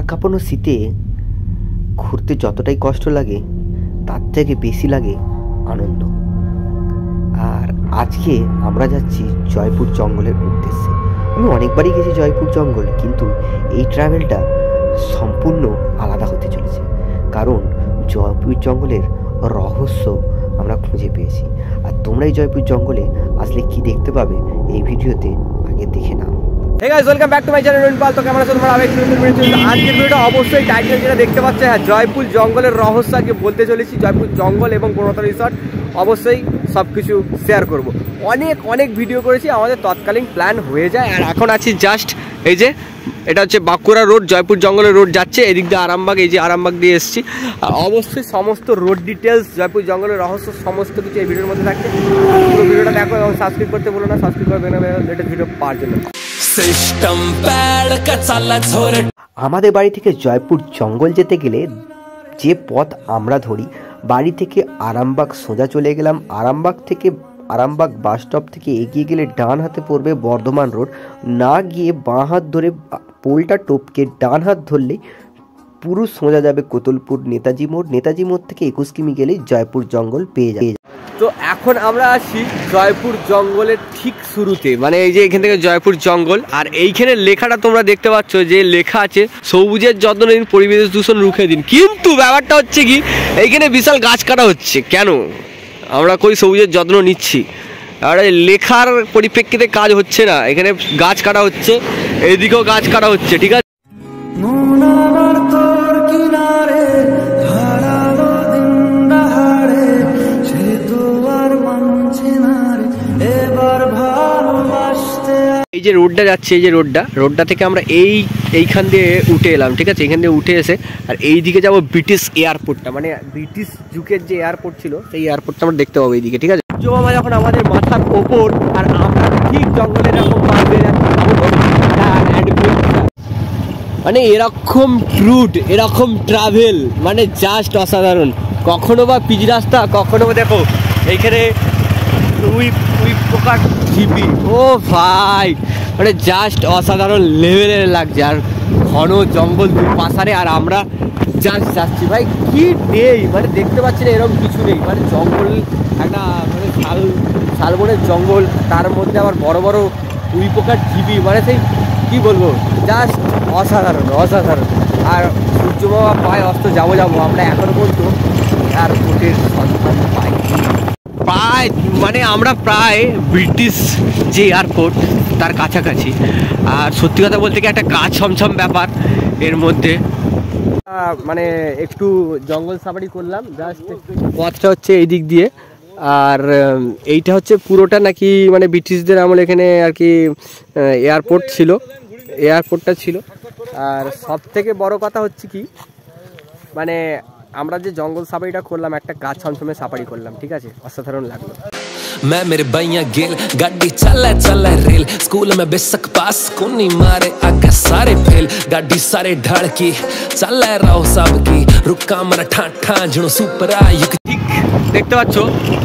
কাঁপানো শীতে ঘুরতে যতটাই কষ্ট লাগে তার থেকে বেশি লাগে আনন্দ। আর আজকে আমরা যাচ্ছি জয়পুর জঙ্গলের উদ্দেশ্যে। আমি অনেকবারই গেছি জয়পুর জঙ্গল, কিন্তু এই ট্রাভেলটা সম্পূর্ণ আলাদা হতে চলেছে, কারণ জয়পুর জঙ্গলের রহস্য আমরা খুঁজে পেয়েছি। আর তোমরা এই জয়পুর জঙ্গলে আসলে কি দেখতে পাবে এই ভিডিওতে আগে দেখে নাও। Hey guys, welcome back to my channel Robin পাল। তো কেমন আছো তোমরা? আজকের ভিডিওটা অবশ্যই টাইটেল যেটা দেখতে পাচ্ছ, হ্যাঁ, জয়পুর জঙ্গলের রহস্য আজকে বলতে চলেছি। জয়পুর জঙ্গল এবং পর্বত রিসর্ট অবশ্যই সব কিছু শেয়ার করব। অনেক ভিডিও করেছি, আমাদের তৎকালীন প্ল্যান হয়ে যায়। আর এখন আছি জাস্ট এই যে এটা হচ্ছে বাঁকুড়া রোড, জয়পুর জঙ্গলের রোড যাচ্ছে, এদিক দিয়ে আরামবাগ, এই যে আরামবাগ দিয়ে এসেছি। আর অবশ্যই সমস্ত রোড ডিটেলস, জয়পুর জঙ্গলের রহস্য সমস্ত কিছু এই ভিডিওর মধ্যে থাকছে। পুরো ভিডিওটা দেখো এবং সাবস্ক্রাইব করতে বলো না, সাবস্ক্রাইব করবে না লেটেস্ট ভিডিও পাওয়ার জন্য। আমাদের বাড়ি থেকে জয়পুর জঙ্গল যেতে গেলে যে পথ আমরা ধরি, বাড়ি থেকে আরামবাগ সোজা চলে গেলাম। আরামবাগ থেকে আরামবাগ বাস স্টপ থেকে এগিয়ে গেলে ডান হাতে পড়বে বর্ধমান রোড, না গিয়ে বাঁ হাত ধরে পোলটা টপকে ডান হাত ধরলেই পুরো সোজা যাবে কোতলপুর নেতাজি মোড়। নেতাজি মোড় থেকে 21 কিমি গেলেই জয়পুর জঙ্গল পেয়ে যাবে। তো এখন আমরা আসি জয়পুর জঙ্গলের ঠিক শুরুতে, মানে এই যে এখান থেকে জয়পুর জঙ্গল। আর এইখানে লেখাটা তোমরা দেখতে পাচ্ছ যে লেখা আছে সবুজের যত্ন নিন, পরিবেশ দূষণ রুখে দিন। কিন্তু ব্যাপারটা হচ্ছে কি, এইখানে বিশাল গাছ কাটা হচ্ছে। কেন? আমরা কই সবুজের যত্ন নিচ্ছি, আর লেখার পরিপ্রেক্ষিতে কাজ হচ্ছে না, এখানে গাছ কাটা হচ্ছে, এইদিকেও গাছ কাটা হচ্ছে। ঠিক আছে, এই যে রোডটা যাচ্ছে, এই যে রোডটা থেকে আমরা এইখান দিয়ে উঠে এলাম। ঠিক আছে, এখান দিয়ে উঠে এসে আর এই দিকে যাবো ব্রিটিশ এয়ারপোর্টটা, মানে ব্রিটিশ যুগের যে এয়ারপোর্ট ছিল সেই এয়ারপোর্টটা আমরা দেখতে পাবো এইদিকে। ঠিক আছে, মামা যখন আমাদের মাথার ওপর আর আমরা ঠিক জঙ্গলের এরকম মানে এরকম রুট, এরকম ট্রাভেল মানে জাস্ট অসাধারণ। কখনো বা পিচ রাস্তা, কখনো বা দেখো এইখানে উই পোকার ঝিপি। ও ভাই, মানে জাস্ট অসাধারণ লেভেলের লাগছে। আর ঘন জঙ্গল দুই পাশারে, আর আমরা জাস্ট যাচ্ছি। ভাই কি নেই, মানে দেখতে পাচ্ছি না এরকম কিছু নেই, মানে জঙ্গল একটা, মানে শালবনের জঙ্গল, তার মধ্যে আবার বড় বড় উই পোকার ঝিপি, মানে সেই কি বলবো, জাস্ট অসাধারণ। আর সূর্য বাবা পায় অস্ত যাবো আমরা এখনো পর্যন্ত এয়ারপোর্টের সন্ধান পাই। মানে আমরা প্রায় ব্রিটিশ যে এয়ারপোর্ট তার কাছাকাছি। আর সত্যি কথা বলতে কি, একটা গাছ ছমছম ব্যাপার এর মধ্যে। মানে একটু জঙ্গল সাফারি করলাম, জাস্ট পথটা হচ্ছে এই দিক দিয়ে। আর এইটা হচ্ছে পুরোটা নাকি মানে ব্রিটিশদের আমলে এখানে আর কি এয়ারপোর্টটা ছিল। আর সব থেকে বড় কথা হচ্ছে কি, মানে আমরা যে জঙ্গল সাফারিটা করলাম, একটা গাছ ছমছমে সাফারি করলাম। ঠিক আছে, অসাধারণ লাগলো। मैं मेरे भैया गेल गाड़ी चला रेल स्कूल में बेसक पास कुनी मारे आगे सारे फेल गाड़ी सारे ढड़की चला रहो सब की रुका मरा ठा झुनो सुपर आयुक। ঠিক দেখতে পাচ্ছ,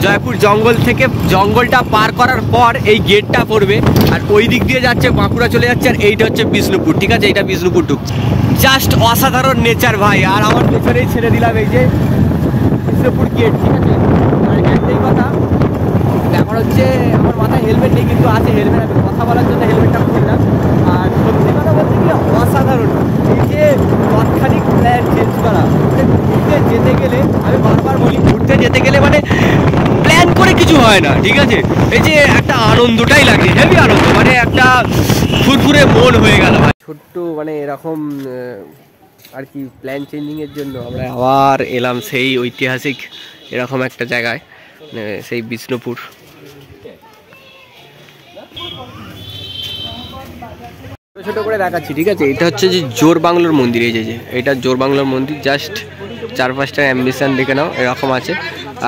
জয়পুর জঙ্গল থেকে জঙ্গলটা পার করার পর এই গেটটা পড়বে, আর ওই দিক দিয়ে যাচ্ছে বাঁকুড়া চলে যাচ্ছে। আর এইটা হচ্ছে বিষ্ণুপুর। ঠিক আছে, এইটা বিষ্ণুপুর টুক, জাস্ট অসাধারণ নেচার ভাই। আর আমার পেছনেই ছেড়ে দিলাম এই যে বিষ্ণুপুর গেট। ঠিক আছে, আর একটাই কথা, এখন হচ্ছে আমার মাথায় হেলমেট নেই, কিন্তু আছে হেলমেট, আমি কথা বলার জন্য হেলমেটটা খুললাম। আর সত্যি কথা বলতে গেলে অসাধারণ এই যে তাৎক্ষণিক প্ল্যান চেঞ্জ করা। ঘুরতে যেতে গেলে, আমি বারবার বলি, ঘুরতে যেতে গেলে মানে প্ল্যান করে কিছু হয় না। ঠিক আছে, এই যে একটা আনন্দটাই লাগে, হেভি আনন্দ, মানে একটা ফুরফুরে মন হয়ে গেল ভাই। ছোট্ট মানে এরকম আর কি প্ল্যান চেঞ্জিংয়ের জন্য আমরা আবার এলাম সেই ঐতিহাসিক এরকম একটা জায়গায়, সেই বিষ্ণুপুর। ছোট করে দেখাচ্ছি। ঠিক আছে, এটা হচ্ছে যে জোর বাংলোর মন্দির। এই যে এটা জোর বাংলোর মন্দির, জাস্ট 4-5টা অ্যাম্বিশন দেখে নাও, এরকম আছে।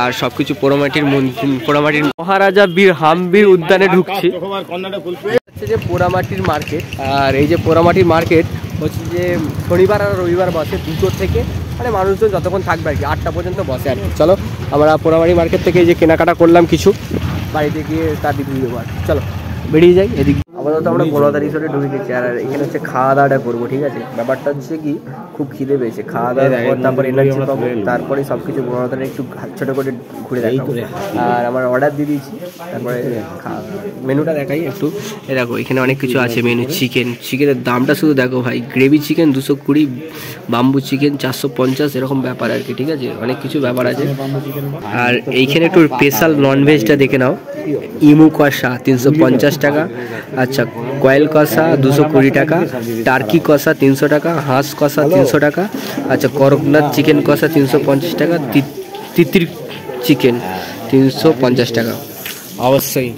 আর সবকিছু পোড়ামাটির মহারাজা বীর হামবীর উদ্যানে ঢুকছি। হচ্ছে যে পোড়ামাটির মার্কেট। আর এই যে পোড়ামাটির মার্কেট হচ্ছে যে শনিবার আর রবিবার বসে 2টো থেকে, মানে মানুষজন যতক্ষণ থাকবে আর কি, 8টা পর্যন্ত বসে আর কি। চলো আমরা পোড়ামাটি মার্কেট থেকে এই যে কেনাকাটা করলাম কিছু, বাড়িতে গিয়ে তার দিকে দেবো। চলো বেরিয়ে যাই এদিকে। আপাতত আমরা বড়দা রিসোর্টে ঢুকে গেছি, আর এখানে হচ্ছে খাওয়া দাওয়াটা করবো। ঠিক আছে, ব্যাপারটা হচ্ছে কি, খুব খিদে পেয়েছে, খাওয়া দাওয়ার পর তারপর এনার্জি পাবো, তারপরে সব কিছু বড়দের একটু ছোটো করে ঘুরে দেখাবো। আর আমার অর্ডার দিয়ে দিয়েছি, তারপরে মেনুটা দেখাই একটু। দেখো এখানে অনেক কিছু আছে মেনু। চিকেনের দামটা শুধু দেখো ভাই, গ্রেভি চিকেন 220, বাম্বু চিকেন 450, এরকম ব্যাপার আর কি, ঠিক আছে, অনেক কিছু ব্যাপার আছে। আর এইখানে একটু স্পেশাল ননভেজটা দেখে নাও, ইমু কষা 350 টাকা, আচ্ছা কয়েল কষা 220 টাকা, টার্কি কষা 300 টাকা, হাঁস কষা 300 টাকা, আচ্ছা করকনাথ চিকেন কষা 350 টাকা, তিতির চিকেন 350 টাকা। অবশ্যই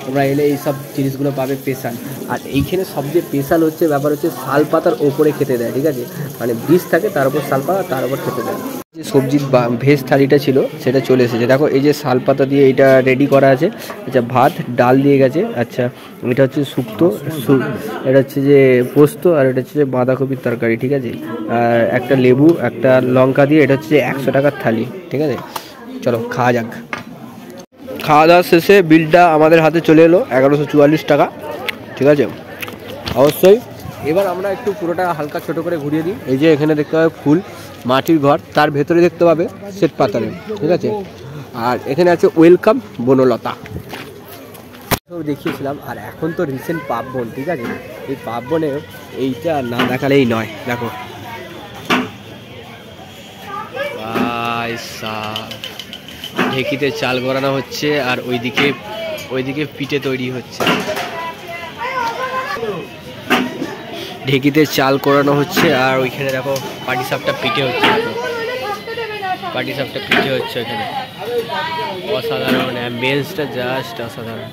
তোমরা এলে এই সব জিনিসগুলো পাবে স্পেশাল। আর এইখানে সবচেয়ে স্পেশাল হচ্ছে ব্যাপার হচ্ছে শাল পাতার ওপরে খেতে দেয়, ঠিক আছে, মানে বীজ থাকে তার উপর শাল পাতা, তার উপর খেতে দেয়। যে সবজির ভেজ থালিটা ছিল সেটা চলে এসেছে, দেখো এই যে শাল পাতা দিয়ে এটা রেডি করা আছে, আচ্ছা ভাত ডাল দিয়ে গেছে, আচ্ছা এটা হচ্ছে শুক্তো, এটা হচ্ছে যে পোস্ত, আর এটা হচ্ছে যে বাঁধাকপির তরকারি, ঠিক আছে, আর একটা লেবু একটা লঙ্কা দিয়ে, এটা হচ্ছে 100 টাকার থালি, ঠিক আছে। চলো খাওয়া যাক। খাওয়া দাওয়া শেষে বিলটা আমাদের হাতে চলে এলো 1144 টাকা, ঠিক আছে। অবশ্যই এবার আমরা একটু পুরোটা হালকা ছোট করে ঘুরিয়ে দিই। এই যে এখানে দেখতে পাবে ফুল, মাটির ঘর, তার ভেতরে দেখতে পাবে শ্বেত পাথরের, ঠিক আছে। আর এখানে আছে ওয়েলকাম বনলতা, সব দেখিয়েছিলাম। আর এখন তো রিসেন্ট পার্বণ, ঠিক আছে, এই পার্বণে এইটা না দেখালেই নয়। দেখো ঢেকিতে চাল গড়ানো হচ্ছে, আর ওইদিকে পিঠে তৈরি হচ্ছে। ঢেকিতে চাল করানো হচ্ছে, আর ওইখানে দেখো পাটিসাপটা পিঠে হচ্ছে, পাটিসাপটা পিঠে হচ্ছে ওইখানে। অসাধারণ অ্যাম্বিয়েন্সটা, জাস্ট অসাধারণ,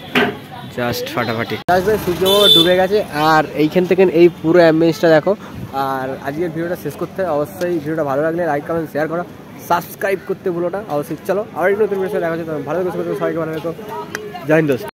জাস্ট ফাটাফাটি। সূর্য ডুবে গেছে, আর এইখান থেকে এই পুরো অ্যাম্বিয়েন্সটা দেখো। আর আজকের ভিডিওটা শেষ করতে হয়, অবশ্যই ভিডিওটা ভালো লাগলে লাইক কমেন্ট শেয়ার করো, সাবস্ক্রাইব করতে ভুলো না অবশ্যই। চলো আবার একটু নতুন বিষয়ে দেখা হচ্ছে, ভালো করে সবাইকে ভালো রেখো, জয় হিন্দ দোস্ত।